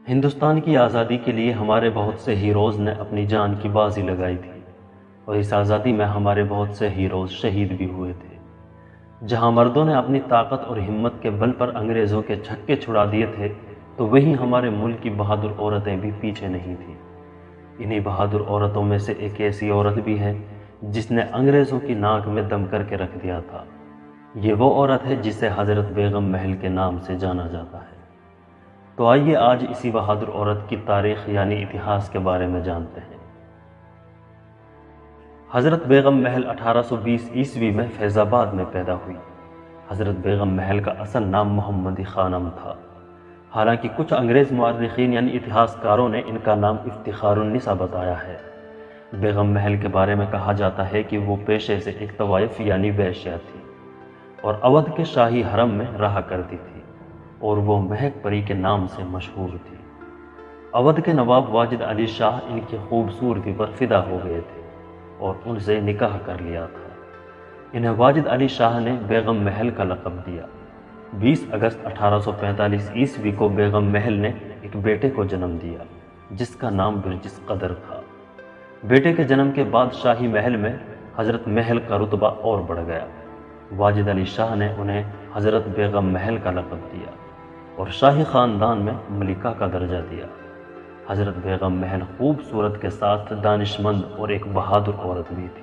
ہندوستان کی آزادی کے لیے ہمارے بہت سے ہیروز نے اپنی جان کی بازی لگائی تھی، اور اس آزادی میں ہمارے بہت سے ہیروز شہید بھی ہوئے تھے۔ جہاں مردوں نے اپنی طاقت اور ہمت کے بل پر انگریزوں کے چھکے چھڑا دیے تھے، تو وہیں ہمارے ملک کی بہادر عورتیں بھی پیچھے نہیں تھیں۔ انہی بہادر عورتوں میں سے ایک ایسی عورت بھی ہے جس نے انگریزوں کی ناک میں دم کر کے رکھ دیا تھا۔ یہ وہ عورت ہے جسے حضرت بیگم محل کے نام سے جانا جاتا ہے۔ تو آئیے آج اسی بہادر عورت کی تاریخ یعنی اتہاس کے بارے میں جانتے ہیں۔ حضرت بیگم محل 1820 عیسوی میں فیض آباد میں پیدا ہوئی۔ حضرت بیگم محل کا اصل نام محمدی خانم تھا، حالانکہ کچھ انگریز مورخین یعنی اتہاس کاروں نے ان کا نام افتخار النساء بتایا ہے۔ بیگم محل کے بارے میں کہا جاتا ہے کہ وہ پیشے سے ایک طوائف یعنی ویشیا تھی اور اودھ کے شاہی حرم میں رہا کرتی تھی، اور وہ مہک پری کے نام سے مشہور تھی۔ اودھ کے نواب واجد علی شاہ ان کی خوبصورتی پر فدا ہو گئے تھے اور ان سے نکاح کر لیا تھا۔ انہیں واجد علی شاہ نے بیگم محل کا لقب دیا۔ 20 اگست 1845 عیسوی کو بیگم محل نے ایک بیٹے کو جنم دیا جس کا نام برجس قدر تھا۔ بیٹے کے جنم کے بعد شاہی محل میں حضرت محل کا رتبہ اور بڑھ گیا۔ واجد علی شاہ نے انہیں حضرت بیگم محل کا لقب دیا اور شاہی خاندان میں ملکہ کا درجہ دیا۔ حضرت بیگم محل خوبصورت کے ساتھ دانش مند اور ایک بہادر عورت بھی تھی۔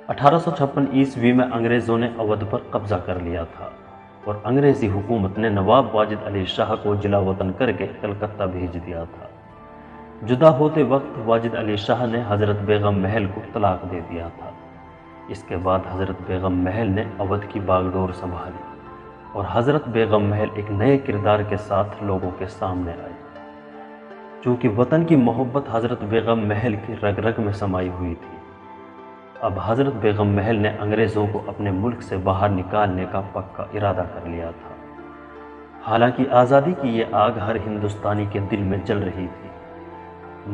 1856 عیسوی میں انگریزوں نے اودھ پر قبضہ کر لیا تھا اور انگریزی حکومت نے نواب واجد علی شاہ کو جلا وطن کر کے کلکتہ بھیج دیا تھا۔ جدا ہوتے وقت واجد علی شاہ نے حضرت بیگم محل کو طلاق دے دیا تھا۔ اس کے بعد حضرت بیگم محل نے اودھ کی باغ ڈور سنبھالی اور حضرت بیگم محل ایک نئے کردار کے ساتھ لوگوں کے سامنے آئی۔ چونکہ وطن کی محبت حضرت بیگم محل کی رگ رگ میں سمائی ہوئی تھی، اب حضرت بیگم محل نے انگریزوں کو اپنے ملک سے باہر نکالنے کا پکا ارادہ کر لیا تھا۔ حالانکہ آزادی کی یہ آگ ہر ہندوستانی کے دل میں جل رہی تھی،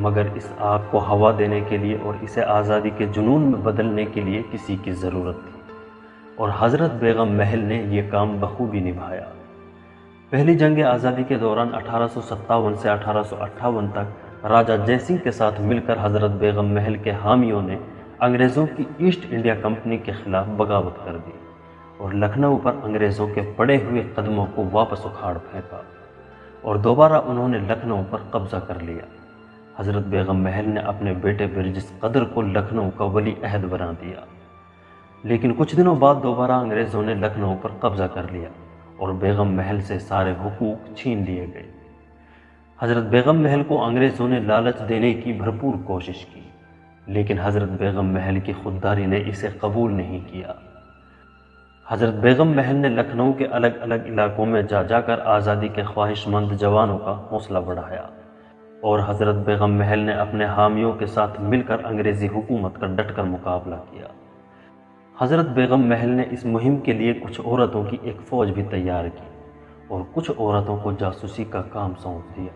مگر اس آگ کو ہوا دینے کے لیے اور اسے آزادی کے جنون میں بدلنے کے لیے کسی کی ضرورت تھی، اور حضرت بیگم محل نے یہ کام بخوبی نبھایا۔ پہلی جنگ آزادی کے دوران 1857 سے 1858 تک راجہ جے سنگھ کے ساتھ مل کر حضرت بیگم محل کے حامیوں نے انگریزوں کی ایسٹ انڈیا کمپنی کے خلاف بغاوت کر دی اور لکھنؤ پر انگریزوں کے پڑے ہوئے قدموں کو واپس اکھاڑ پھینکا اور دوبارہ انہوں نے لکھنؤ پر قبضہ کر لیا۔ حضرت بیگم محل نے اپنے بیٹے برجس قدر کو لکھنؤ کا ولی عہد بنا دیا، لیکن کچھ دنوں بعد دوبارہ انگریزوں نے لکھنؤ پر قبضہ کر لیا اور بیگم محل سے سارے حقوق چھین لیے گئے۔ حضرت بیگم محل کو انگریزوں نے لالچ دینے کی بھرپور کوشش کی، لیکن حضرت بیگم محل کی خودداری نے اسے قبول نہیں کیا۔ حضرت بیگم محل نے لکھنؤ کے الگ الگ علاقوں میں جا جا کر آزادی کے خواہش مند جوانوں کا حوصلہ بڑھایا، اور حضرت بیگم محل نے اپنے حامیوں کے ساتھ مل کر انگریزی حکومت کا ڈٹ کر مقابلہ کیا۔ حضرت بیگم محل نے اس مہم کے لیے کچھ عورتوں کی ایک فوج بھی تیار کی اور کچھ عورتوں کو جاسوسی کا کام سونپ دیا۔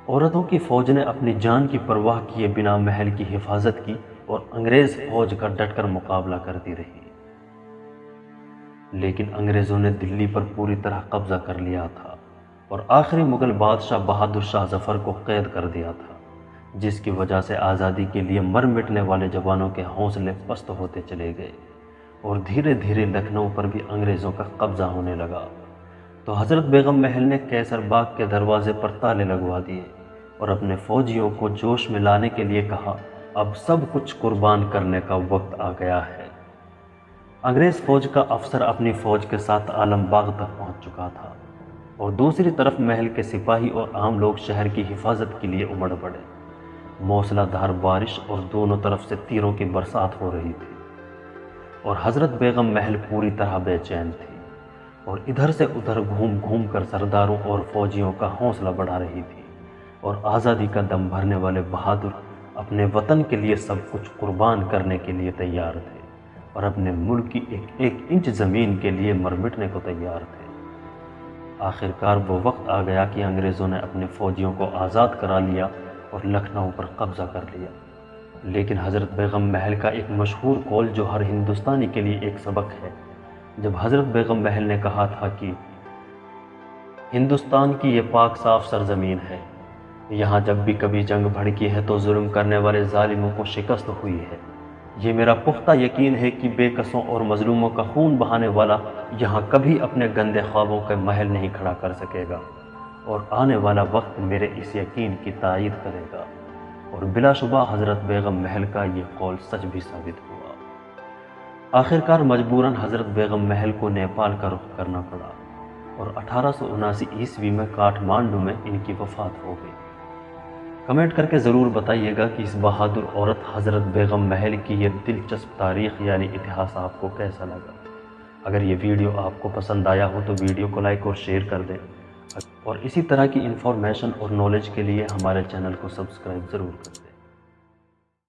عورتوں کی فوج نے اپنی جان کی پرواہ کیے بنا محل کی حفاظت کی اور انگریز فوج کا ڈٹ کر مقابلہ کرتی رہی، لیکن انگریزوں نے دلی پر پوری طرح قبضہ کر لیا تھا اور آخری مغل بادشاہ بہادر شاہ ظفر کو قید کر دیا تھا، جس کی وجہ سے آزادی کے لیے مر مٹنے والے جوانوں کے حوصلے پست ہوتے چلے گئے اور دھیرے دھیرے لکھنؤ پر بھی انگریزوں کا قبضہ ہونے لگا۔ تو حضرت بیگم محل نے کیسر باغ کے دروازے پر تالے لگوا دیے اور اپنے فوجیوں کو جوش میں لانے کے لیے کہا، اب سب کچھ قربان کرنے کا وقت آ گیا ہے۔ انگریز فوج کا افسر اپنی فوج کے ساتھ عالم باغ تک پہنچ چکا تھا اور دوسری طرف محل کے سپاہی اور عام لوگ شہر کی حفاظت کے لیے امڑ پڑے۔ موسلا دھار بارش اور دونوں طرف سے تیروں کی برسات ہو رہی تھی اور حضرت بیگم محل پوری طرح بے چین تھی اور ادھر سے ادھر گھوم گھوم کر سرداروں اور فوجیوں کا حوصلہ بڑھا رہی تھی، اور آزادی کا دم بھرنے والے بہادر اپنے وطن کے لیے سب کچھ قربان کرنے کے لیے تیار تھے اور اپنے ملک کی ایک ایک انچ زمین کے لیے مر مٹنے کو تیار تھے۔ آخرکار وہ وقت آ گیا کہ انگریزوں نے اپنے فوجیوں کو آزاد کرا لیا اور لکھنؤ پر قبضہ کر لیا، لیکن حضرت بیگم محل کا ایک مشہور قول جو ہر ہندوستانی کے لیے ایک سبق ہے، جب حضرت بیگم محل نے کہا تھا کہ ہندوستان کی یہ پاک صاف سرزمین ہے، یہاں جب بھی کبھی جنگ بھڑکی ہے تو ظلم کرنے والے ظالموں کو شکست ہوئی ہے۔ یہ میرا پختہ یقین ہے کہ بے کسوں اور مظلوموں کا خون بہانے والا یہاں کبھی اپنے گندے خوابوں کا محل نہیں کھڑا کر سکے گا، اور آنے والا وقت میرے اس یقین کی تائید کرے گا۔ اور بلا شبہ حضرت بیگم محل کا یہ قول سچ بھی ثابت ہوا۔ آخرکار مجبوراً حضرت بیگم محل کو نیپال کا رخ کرنا پڑا، اور 1879 میں کاٹھمانڈو میں ان کی وفات ہو گئی۔ کمنٹ کر کے ضرور بتائیے گا کہ اس بہادر عورت حضرت بیگم محل کی یہ دلچسپ تاریخ یعنی اتہاس آپ کو کیسا لگا۔ اگر یہ ویڈیو آپ کو پسند آیا ہو تو ویڈیو کو لائک اور شیئر کر دیں، اور اسی طرح کی انفارمیشن اور نالج کے لیے ہمارے چینل کو سبسکرائب ضرور کر دیں۔